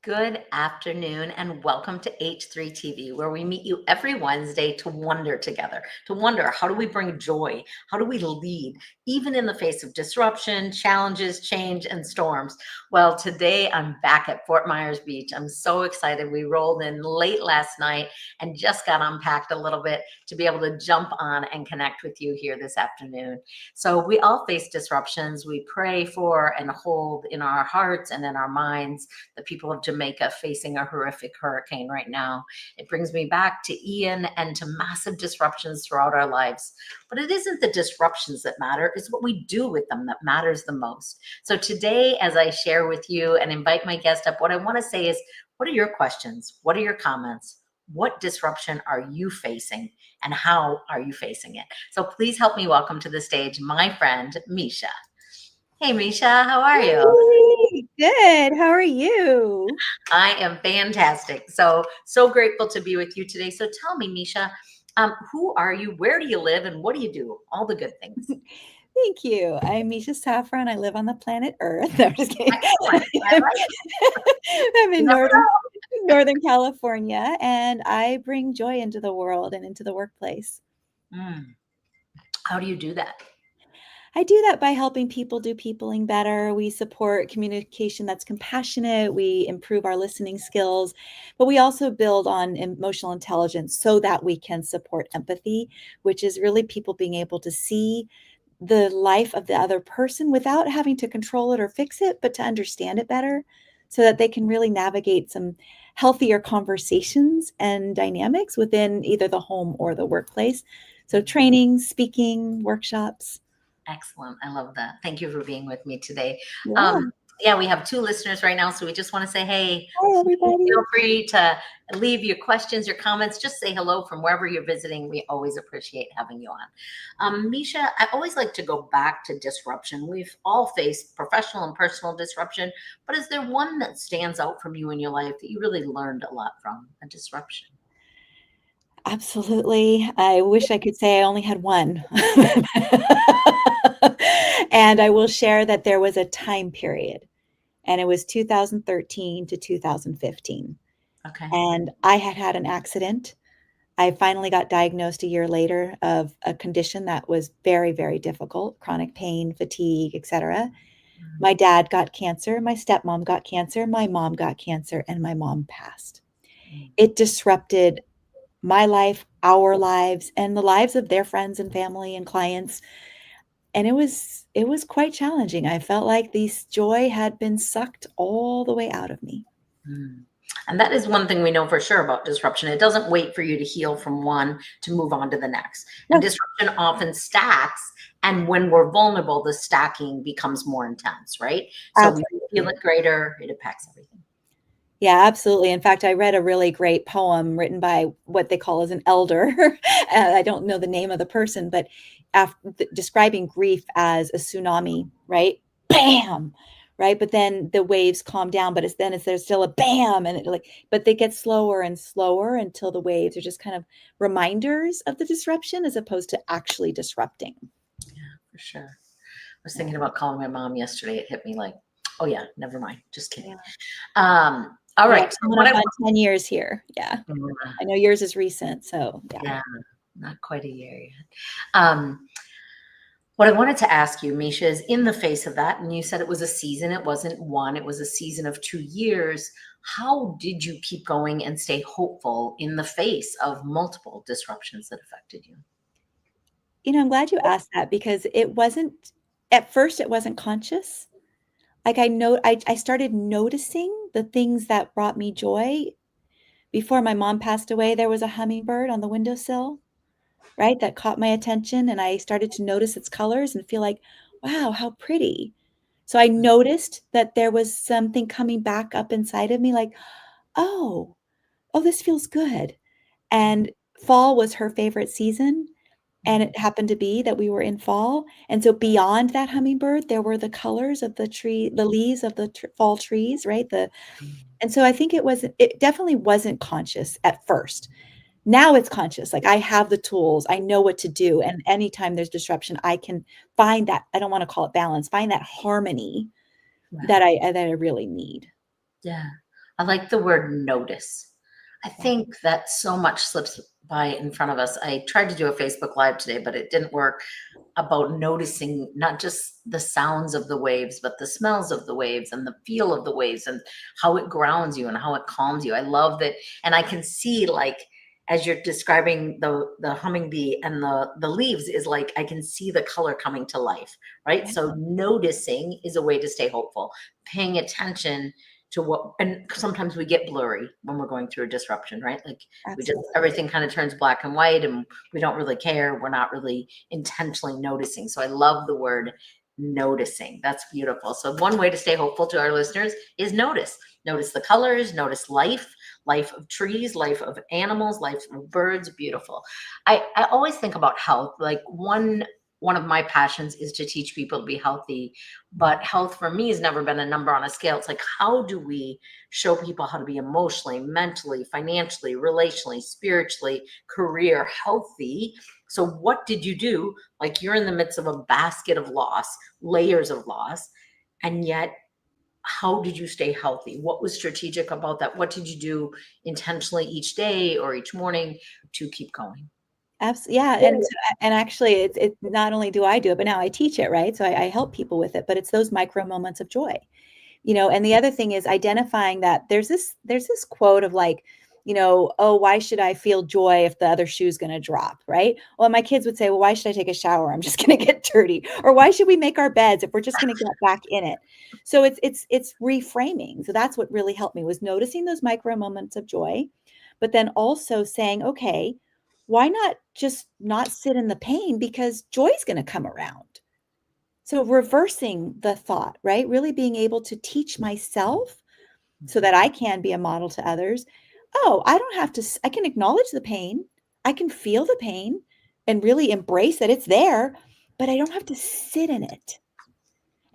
Good afternoon and welcome to H3 TV, where we meet you every Wednesday to wonder together, to wonder how do we bring joy? How do we lead, even in the face of disruption, challenges, change, and storms? Well, today I'm back at Fort Myers Beach. I'm so excited. We rolled in late last night and just got unpacked a little bit to be able to jump on and connect with you here this afternoon. So we all face disruptions. We pray for and hold in our hearts and in our minds the people of Jamaica facing a horrific hurricane right now. It brings me back to Ian and to massive disruptions throughout our lives. But it isn't the disruptions that matter, it's what we do with them that matters the most. So today, as I share with you and invite my guest up, what I want to say is, what are your questions? What are your comments? What disruption are you facing and how are you facing it? So please help me welcome to the stage my friend, Misha. Hey, Misha, how are you? Hey, good. How are you? I am fantastic. So grateful to be with you today. So tell me, Misha, who are you? Where do you live? And what do you do? All the good things. Thank you. I'm Misha Safran. I live on the planet Earth. No, I'm just kidding. Excellent. I like it. I'm You in never Northern California, and I bring joy into the world and into the workplace. know. How do you do that? I do that by helping people do peopling better. We support communication that's compassionate. We improve our listening skills, but we also build on emotional intelligence so that we can support empathy, which is really people being able to see the life of the other person without having to control it or fix it, but to understand it better so that they can really navigate some healthier conversations and dynamics within either the home or the workplace. So, training, speaking, workshops. Excellent. I love that. Thank you for being with me today. Yeah. Yeah, we have two listeners right now, so we just want to say, hey, Hi, please everybody. feel free to leave your questions, your comments. Just say hello from wherever you're visiting. We always appreciate having you on. Misha, I always like to go back to disruption. We've all faced professional and personal disruption, but is there one that stands out from you in your life that you really learned a lot from, a disruption? Absolutely. I wish I could say I only had one. And I will share that there was a time period, and it was 2013 to 2015. Okay. And I had had an accident. I finally got diagnosed a year later of a condition that was very, very difficult, chronic pain, fatigue, etc. Mm, My dad got cancer, my stepmom got cancer, my mom got cancer, and my mom passed. mm. It disrupted my life, our lives, and the lives of their friends and family and clients. And it was quite challenging. I felt like this joy had been sucked all the way out of me. Mm. And that is one thing we know for sure about disruption. It doesn't wait for you to heal from one to move on to the next. And No, disruption often stacks. And when we're vulnerable, the stacking becomes more intense, right? So we feel absolutely. it greater, it impacts everything. Yeah, absolutely. In fact, I read a really great poem written by what they call as an elder. I don't know the name of the person, but describing grief as a tsunami, right? Bam, right? But then the waves calm down, but there's still a bam, and but they get slower and slower until the waves are just kind of reminders of the disruption as opposed to actually disrupting. Yeah, for sure. I was Yeah, thinking about calling my mom yesterday. It hit me like, oh yeah, never mind. Just kidding. yeah, All yeah. right. So Coming what up I on 10 years here. Yeah, want, I know yours is recent, so yeah. yeah, not quite a year yet. Um, What I wanted to ask you, Misha, is in the face of that, and you said it was a season, it wasn't one, it was a season of 2 years. How did you keep going and stay hopeful in the face of multiple disruptions that affected you? I'm glad you asked that because it wasn't at first it wasn't conscious. Like I started noticing the things that brought me joy. Before my mom passed away, there was a hummingbird on the windowsill, right? That caught my attention and I started to notice its colors and feel like, wow, how pretty. So I noticed that there was something coming back up inside of me like, oh, oh, this feels good. And fall was her favorite season. And Mhm. it happened to be that we were in fall, and so beyond that hummingbird, there were the colors of the leaves of the fall trees, right? And so I think it definitely wasn't conscious at first. Now it's conscious. Like I have the tools, I know what to do, and anytime there's disruption, I can find that. I don't want to call it balance, find that harmony Right. that I really need. Yeah. I like the word notice. I Yeah. think that so much slips by in front of us. I tried to do a Facebook Live today, but it didn't work, about noticing not just the sounds of the waves, but the smells of the waves and the feel of the waves and how it grounds you and how it calms you. I love that. And I can see, like, as you're describing the humming bee and the leaves, is like I can see the color coming to life, right? Yeah. So noticing is a way to stay hopeful. Paying attention to what, and sometimes we get blurry when we're going through a disruption, right? Like we just, Absolutely. everything kind of turns black and white and we don't really care. We're not really intentionally noticing. So I love the word noticing. That's beautiful. So one way to stay hopeful to our listeners is notice. Notice the colors, notice life, life of trees, life of animals, life of birds. Beautiful. I always think about health. Like one of my passions is to teach people to be healthy, but health for me has never been a number on a scale. It's like, how do we show people how to be emotionally, mentally, financially, relationally, spiritually, career healthy? So what did you do? Like, you're in the midst of a basket of loss, layers of loss, and yet how did you stay healthy? What was strategic about that? What did you do intentionally each day or each morning to keep going? Yeah, and actually, it's not only do I do it, but now I teach it, right? So I help people with it, but it's those micro moments of joy, and the other thing is identifying that there's this quote of like, oh, why should I feel joy if the other shoe's going to drop, right? Well, my kids would say, well, why should I take a shower? I'm just going to get dirty. Or why should we make our beds if we're just going to get back in it? So it's reframing. So that's what really helped me, was noticing those micro moments of joy, but then also saying, okay, why not just not sit in the pain, because joy's going to come around. So reversing the thought, right? Really being able to teach myself so that I can be a model to others. Oh, I don't have to, I can acknowledge the pain. I can feel the pain and really embrace that it's there, but I don't have to sit in it.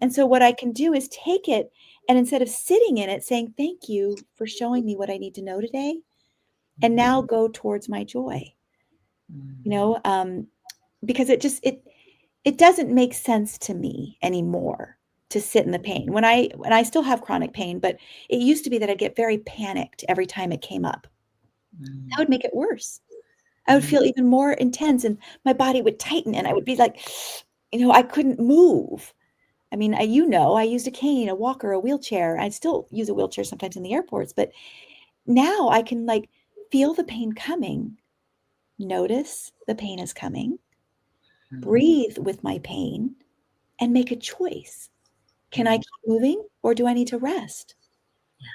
And so what I can do is take it, and instead of sitting in it, saying, thank you for showing me what I need to know today, and now go towards my joy, you know, because it doesn't make sense to me anymore to sit in the pain. When I still have chronic pain, but it used to be that I'd get very panicked every time it came up. That would make it worse. I would feel even more intense, and my body would tighten, and I would be like, I couldn't move. I mean, I used a cane, a walker, a wheelchair. I still use a wheelchair sometimes in the airports, but now I can like feel the pain coming, notice the pain is coming, breathe with my pain, and make a choice. Can I keep moving, or do I need to rest?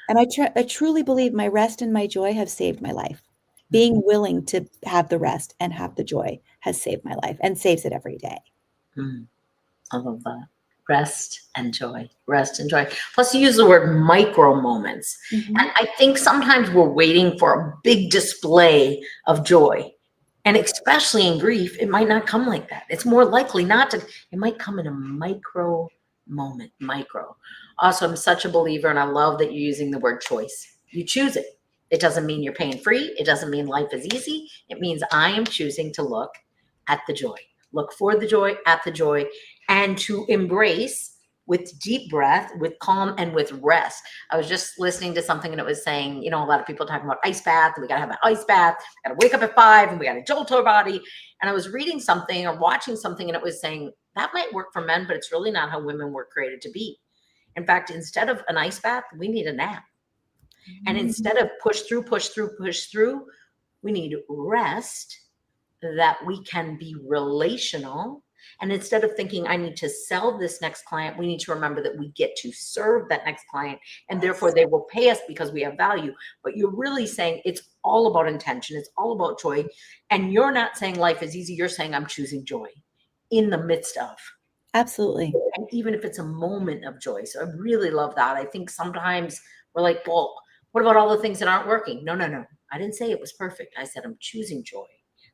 And I truly believe my rest and my joy have saved my life. Being willing to have the rest and have the joy has saved my life, and saves it every day. I love that. Rest and joy, rest and joy. Plus, you use the word micro moments. Mhm. And I think sometimes we're waiting for a big display of joy. And especially in grief, it might not come like that. It's more likely not to, it might come in a micro moment, micro. Also, I'm such a believer, and I love that you're using the word choice. You choose it. It doesn't mean you're pain free. It doesn't mean life is easy. It means I am choosing to look at the joy, look for the joy, at the joy, and to embrace with deep breath, with calm, and with rest. I was just listening to something and it was saying, a lot of people talking about ice bath, and we gotta have an ice bath, we gotta wake up at 5 and we gotta jolt our body. And I was reading something or watching something and it was saying that might work for men, but it's really not how women were created to be. In fact, instead of an ice bath, we need a nap. And Mm. instead of push through, push through, push through, we need rest, that we can be relational. And instead of thinking, I need to sell this next client, we need to remember that we get to serve that next client. And therefore, Yes. they will pay us because we have value. But you're really saying it's all about intention, it's all about joy. And you're not saying life is easy, you're saying I'm choosing joy in the midst of. Absolutely. And even if it's a moment of joy. So I really love that. I think sometimes we're like, well, what about all the things that aren't working? No, no, no. I didn't say it was perfect. I said I'm choosing joy.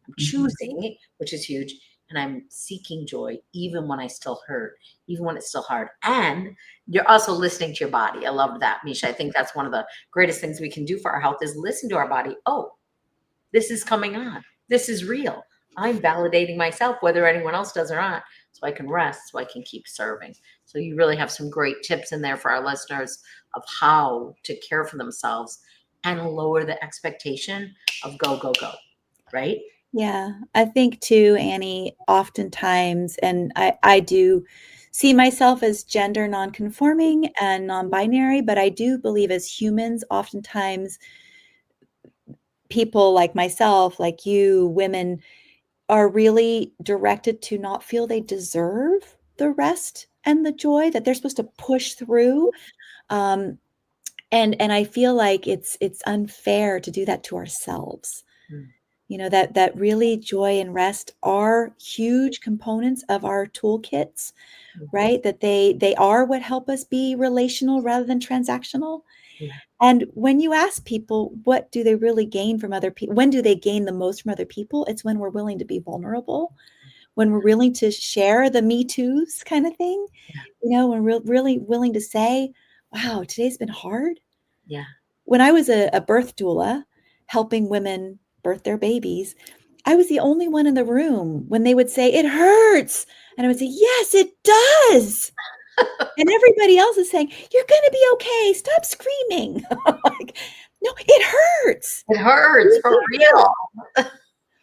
I'm Mhm. choosing, which is huge, and I'm seeking joy even when I still hurt, even when it's still hard. And you're also listening to your body. I love that, Misha. I think that's one of the greatest things we can do for our health is listen to our body. Oh, this is coming on. This is real. I'm validating myself, whether anyone else does or not. so I can rest, so I can keep serving. So you really have some great tips in there for our listeners of how to care for themselves and lower the expectation of go, go, go, right? Yeah, I think too, Annie, oftentimes, and I do see myself as gender nonconforming and non-binary, but I do believe as humans, oftentimes people like myself, like you, women, are really directed to not feel they deserve the rest and the joy that they're supposed to push through. Um, and I feel like it's unfair to do that to ourselves. Mm, You know, that really joy and rest are huge components of our toolkits, mm, right? That they are what help us be relational rather than transactional. yeah, And when you ask people, what do they really gain from other people? When do they gain the most from other people? It's when we're willing to be vulnerable, when we're willing to share the me too's kind of thing, yeah, when we're really willing to say, wow, today's been hard. yeah, When I was a birth doula helping women birth their babies, I was the only one in the room when they would say, it hurts. And I would say, yes, it does. And everybody else is saying, you're going to be okay. Stop screaming. Like, no, it hurts. it hurts for It real. hurts,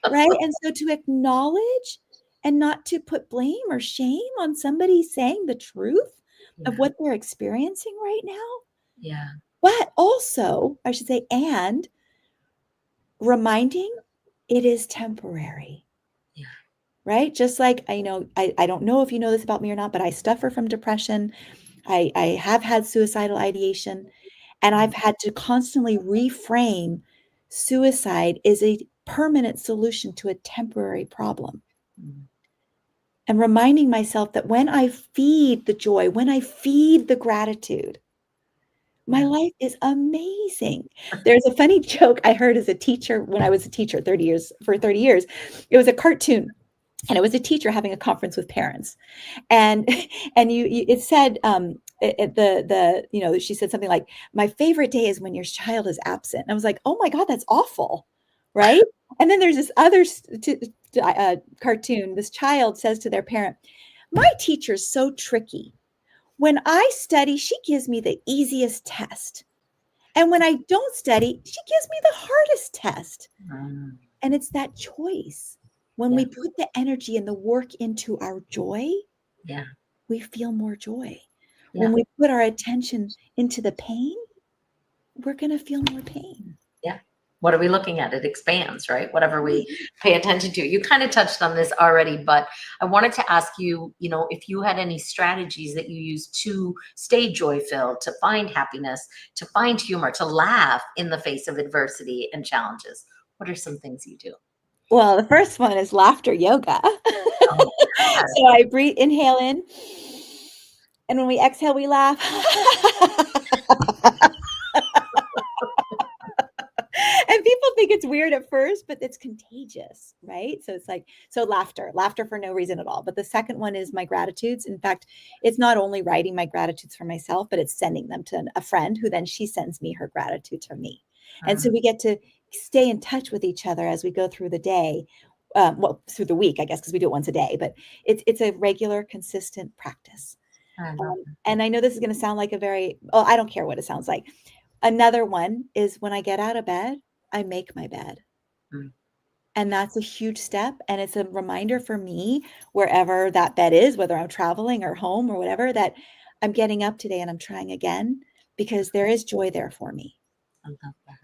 right? And so to acknowledge and not to put blame or shame on somebody saying the truth of Yeah, what they're experiencing right now, yeah, but also, I should say, and reminding it is temporary, yeah, right? Just like I don't know if you know this about me or not, but I suffer from depression. I have had suicidal ideation, and mm, I've had to constantly reframe suicide is a permanent solution to a temporary problem. mm, And reminding myself that when I feed the joy, when I feed the gratitude, my yeah. life is amazing. There's a funny joke I heard as a teacher when I was a teacher 30 years for 30 years. It was a cartoon, and it was a teacher having a conference with parents. And and it said the she said something like, my favorite day is when your child is absent. And I was like, oh my god, that's awful, right? And then there's this other cartoon. This child says to their parent, my teacher's so tricky. When I study, she gives me the easiest test, and when I don't study, she gives me the hardest test. Mm, And it's that choice. When yeah, we put the energy and the work into our joy, yeah, we feel more joy. When yeah. we put our attention into the pain, we're going to feel more pain. Yeah. What are we looking at? It expands, right? Whatever we Mhm. pay attention to. You kind of touched on this already, but I wanted to ask you, if you had any strategies that you use to stay joy filled, to find happiness, to find humor, to laugh in the face of adversity and challenges. What are some things you do? Well, the first one is laughter yoga. Oh, God. So I breathe, inhale in, and when we exhale, we laugh. And people think it's weird at first, but it's contagious, right? So it's like, so laughter for no reason at all. But the second one is my gratitudes. In fact, it's not only writing my gratitudes for myself, but it's sending them to a friend who then she sends me her gratitude to me. And so Mm, we get to stay in touch with each other as we go through the day. Well, through the week, I guess, because we do it once a day, but it's a regular, consistent practice. I love And I know this is going to sound like I don't care what it sounds like. Another one is when I get out of bed, I make my bed. that. Mm, And that's a huge step. And it's a reminder for me, wherever that bed is, whether I'm traveling or home or whatever, that I'm getting up today and I'm trying again because there is joy there for me. I love that.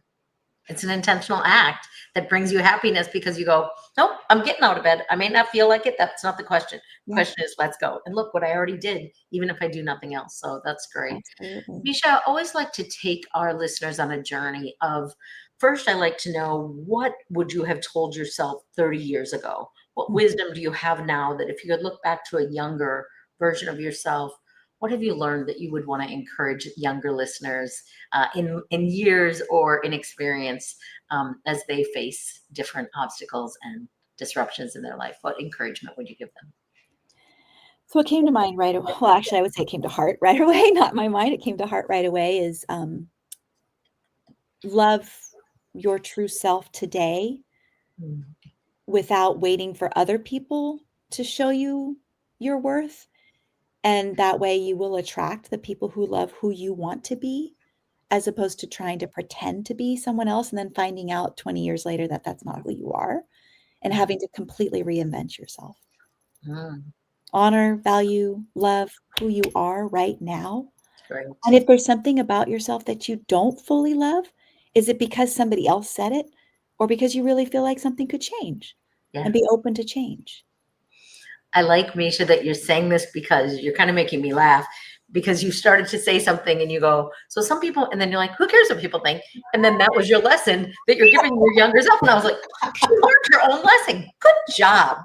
It's an intentional act that brings you happiness because you go, nope, I'm getting out of bed. I may not feel like it. That's not the question. The Yeah, question is, let's go. And look what I already did, even if I do nothing else. So that's great. absolutely. Misha, I always like to take our listeners on a journey of first, I like to know what would you have told yourself 30 years ago? What Mm. wisdom do you have now that if you could look back to a younger version of yourself, what have you learned that you would want to encourage younger listeners in years or in experience as they face different obstacles and disruptions in their life? What encouragement would you give them? So what came to mind right away, well, actually, I would say it came to heart right away, not my mind. It came to heart right away is love your true self today Mm, without waiting for other people to show you. your worth. And that way you will attract the people who love who you want to be, as opposed to trying to pretend to be someone else and then finding out 20 years later that that's not who you are and having to completely reinvent yourself. Mm, Honor, value, love who you are right now. great. And if there's something about yourself that you don't fully love, is it because somebody else said it or because you really feel like something could change Yeah. and be open to change? I like, Misha, that you're saying this because you're kind of making me laugh because you started to say something and you go, so some people, and then you're like, who cares what people think? And then that was your lesson that you're giving your younger self. And I was like, she learned her own lesson. Good job.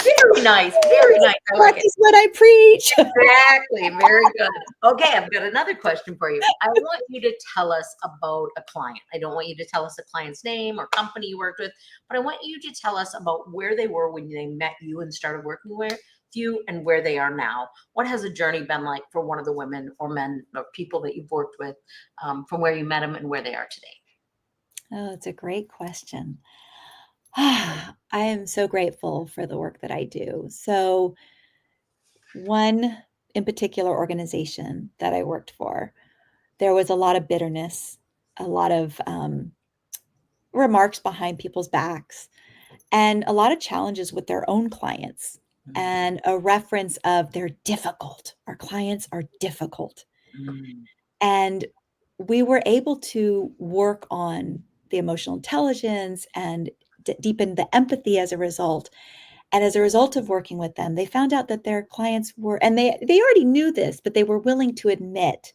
Very nice. Very nice. I like it. Practice what I preach. Exactly. Very good. Okay, I've got another question for you. I want you to tell us about a client. I don't want you to tell us a client's name or company you worked with, but I want you to tell us about where they were when they met you and started working with you and where they are now. What has the journey been like for one of the women or men or people that you've worked with, from where you met them and where they are today? Oh, it's a great question. I am so grateful for the work that I do. So, one in particular organization that I worked for, there was a lot of bitterness, a lot of remarks behind people's backs, and a lot of challenges with their own clients, and a reference of they're difficult. Our clients are difficult. Mm, And we were able to work on the emotional intelligence and deepen the empathy as a result. And as a result of working with them, they found out that their clients were, and they already knew this, but they were willing to admit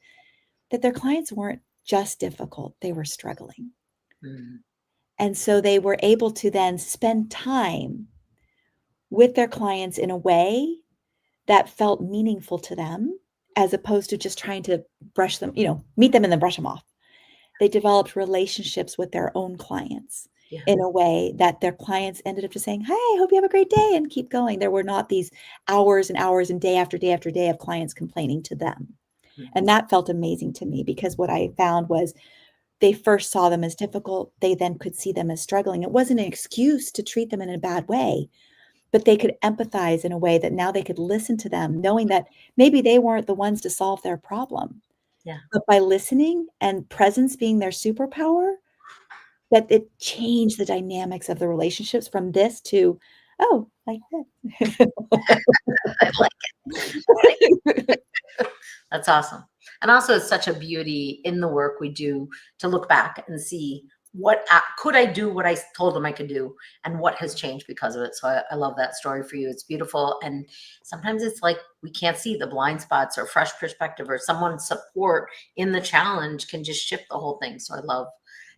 that their clients weren't just difficult, they were struggling. mm, And so they were able to then spend time with their clients in a way that felt meaningful to them, as opposed to just trying to brush them, meet them and then brush them off. They developed relationships with their own clients yeah. in a way that their clients ended up just saying, "Hey, I hope you have a great day," and keep going. There were not these hours and hours and day after day after day of clients complaining to them. Mm, And that felt amazing to me because what I found was they first saw them as difficult. They then could see them as struggling. It wasn't an excuse to treat them in a bad way, but they could empathize in a way that now they could listen to them, knowing that maybe they weren't the ones to solve their problem. yeah. But by listening and presence being their superpower, that it changed the dynamics of the relationships from this to, oh, like this. I like it. I like it. That's awesome. And also, it's such a beauty in the work we do to look back and see what could I do what I told them I could do and what has changed because of it. So I love that story for you. It's beautiful. And sometimes it's like we can't see the blind spots or fresh perspective or someone's support in the challenge can just shift the whole thing. So I love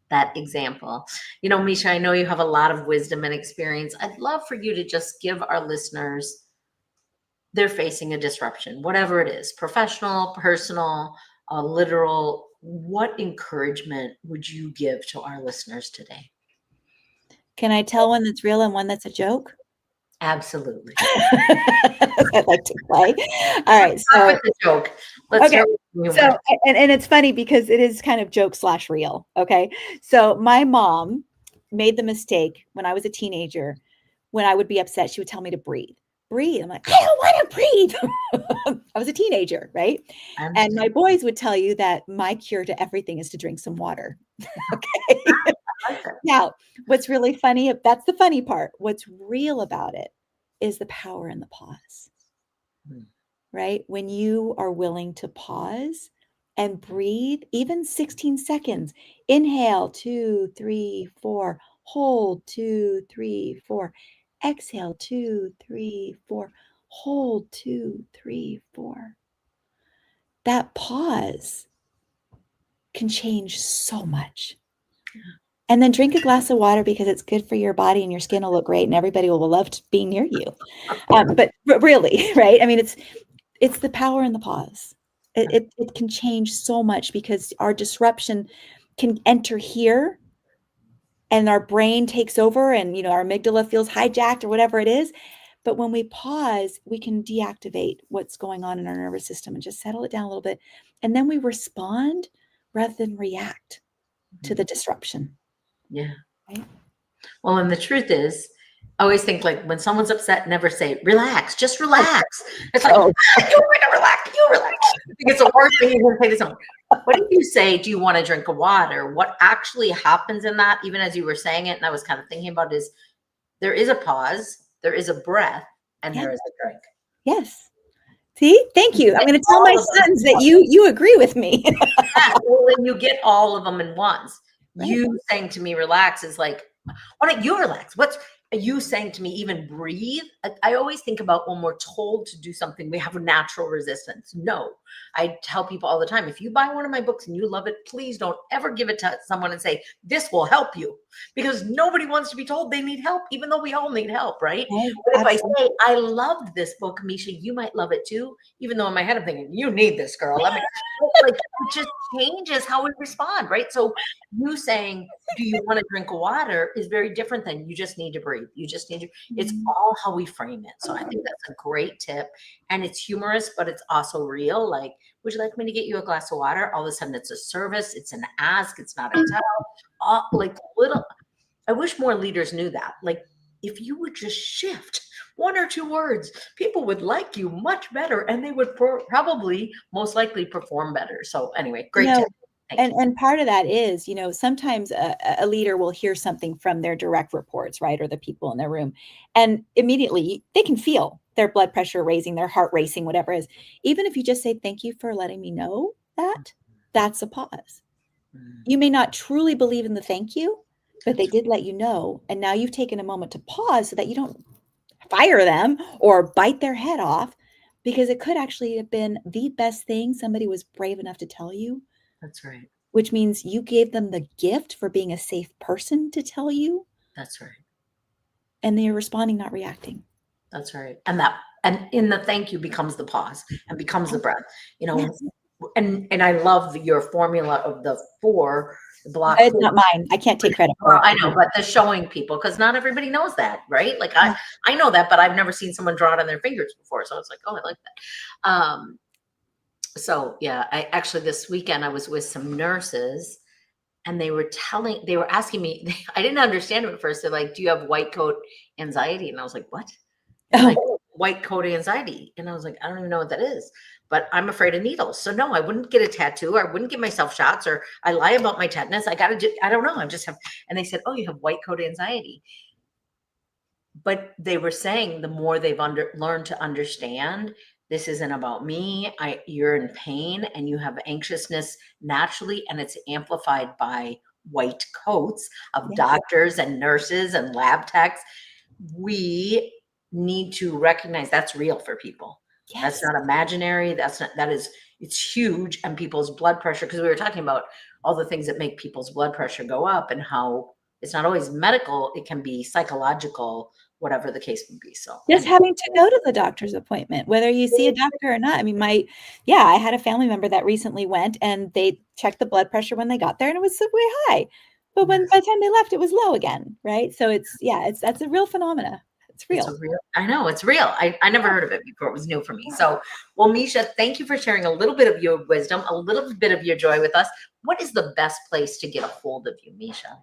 that example. Misha, I know you have a lot of wisdom and experience. I'd love for you to just give our listeners, they're facing a disruption, whatever it is, professional, personal, literal. What encouragement would you give to our listeners today? Can I tell one that's real and one that's a joke? Absolutely. I like to play. All right. Start So, with the joke. Let's okay. start with So, humor. and it's funny because it is kind of joke slash real. Okay. So, my mom made the mistake when I was a teenager. When I would be upset, she would tell me to breathe. Breathe. I'm like, I don't want to breathe. I was a teenager, right? I And understand. my boys would tell you that my cure to everything is to drink some water. Okay. I like that. Now, what's really funny, that's the funny part. What's real about it is the power in the pause, Hmm. right? When you are willing to pause and breathe, even 16 seconds, inhale, 2, 3, 4, hold, 2, 3, 4, exhale, 2, 3, 4, hold, 2, 3, 4. That pause can change so much. And then drink a glass of water because it's good for your body and your skin will look great and everybody will love being near you. But really, right? I mean, it's the power in the pause. It can change so much because our disruption can enter here and our brain takes over and our amygdala feels hijacked or whatever it is. But when we pause, we can deactivate what's going on in our nervous system and just settle it down a little bit. And then we respond rather than react to Mhm. the disruption. Yeah. Right? Well, and the truth is, I always think like when someone's upset, never say, relax, just relax. It's like, Oh, you want to relax, you relax. I think it's the worst thing you can say to someone. What if you say, do you want a drink of water? What actually happens in that, even as you were saying it, and I was kind of thinking about it, is there is a pause, there is a breath, and yeah. there is a drink. Yes. See, thank you. I'm going to tell my All of them sons in that once. you agree with me. Yeah, well, when you get all of them in once, Right. you saying to me, relax is like, why don't you relax? What's you saying to me, even breathe? I always think about when we're told to do something, we have a natural resistance. No, I tell people all the time, if you buy one of my books and you love it, please don't ever give it to someone and say, this will help you. Because nobody wants to be told they need help, even though we all need help, right? Right. But if I Absolutely. say, I loved this book, Misha, you might love it too, even though in my head I'm thinking, you need this, girl. Let me like it just changes how we respond, right? So you saying, do you want to drink water is very different than you just need to breathe. You just need to, it's Mhm. all how we frame it. So I think that's a great tip. And it's humorous, but it's also real. Like, would you like me to get you a glass of water? All of a sudden it's a service, it's an ask, it's not a tell. Like little, I wish more leaders knew that. Like, if you would just shift one or two words, people would like you much better and they would probably most likely perform better. So, anyway, You great tip. know, Thank you. and part of that is, sometimes a leader will hear something from their direct reports, right, or the people in their room, and immediately they can feel their blood pressure raising, their heart racing, whatever it is. Even if you just say, "Thank you for letting me know that," that's a pause. Mm, You may not truly believe in the thank you, but they did let you know, and now you've taken a moment to pause so that you don't fire them or bite their head off, because it could actually have been the best thing somebody was brave enough to tell you, that's right. which means you gave them the gift for being a safe person to tell you, That's right. and they're responding, not reacting. That's right. And in the thank you becomes the pause and becomes the breath, you know, Yes. and I love your formula of the four, the block. It's not mine. I can't take credit for Well, it. I know, but the showing people, because not everybody knows that, right? Like I know that, but I've never seen someone draw it on their fingers before. So it's like, oh, I like that. So yeah, I actually this weekend I was with some nurses and they were asking me, I didn't understand it at first. They're like, do you have white coat anxiety? And I was like, what? And like Oh, white coat anxiety. And I was like, I don't even know what that is, but I'm afraid of needles. So no, I wouldn't get a tattoo. I wouldn't give myself shots, or I lie about my tetanus. I got to do, I don't know. I just have, and they said, oh, you have white coat anxiety. But they were saying the more they've learned to understand, this isn't about me. You're in pain and you have anxiousness naturally, and it's amplified by white coats of yes. doctors and nurses and lab techs. We need to recognize that's real for people. That's Yes. not imaginary. That's not, that is, it's huge. And people's blood pressure, because we were talking about all the things that make people's blood pressure go up and how it's not always medical, it can be psychological, whatever the case may be. So, Just anyway. having to go to the doctor's appointment, whether you see a doctor or not. I mean, yeah, I had a family member that recently went and they checked the blood pressure when they got there and it was way high. But when by the time they left, it was low again, right? So that's a real phenomena. It's It's a real. real, I know it's real. I never heard of it before. It was new for me. So, well, Misha, thank you for sharing a little bit of your wisdom, a little bit of your joy with us. What is the best place to get a hold of you, Misha?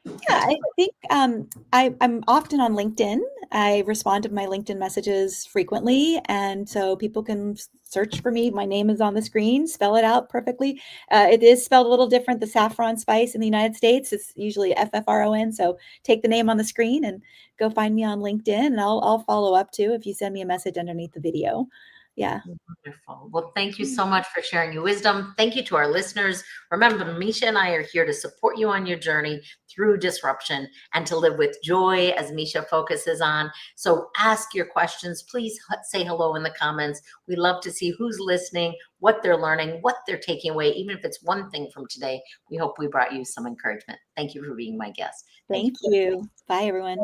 Yeah, I think I'm often on LinkedIn. I respond to my LinkedIn messages frequently, and so people can search for me. My name is on the screen. Spell it out perfectly. It is spelled a little different. The saffron spice in the United States, it's usually FFRON. So take the name on the screen and go find me on LinkedIn, and I'll follow up too if you send me a message underneath the video. Yeah. Wonderful. Well, thank you so much for sharing your wisdom. Thank you to our listeners. Remember, Misha and I are here to support you on your journey through disruption and to live with joy, as Misha focuses on. So ask your questions. Please say hello in the comments. We love to see who's listening, what they're learning, what they're taking away. Even if it's one thing from today, we hope we brought you some encouragement. Thank you for being my guest. Thank Thank you. you. Bye, everyone.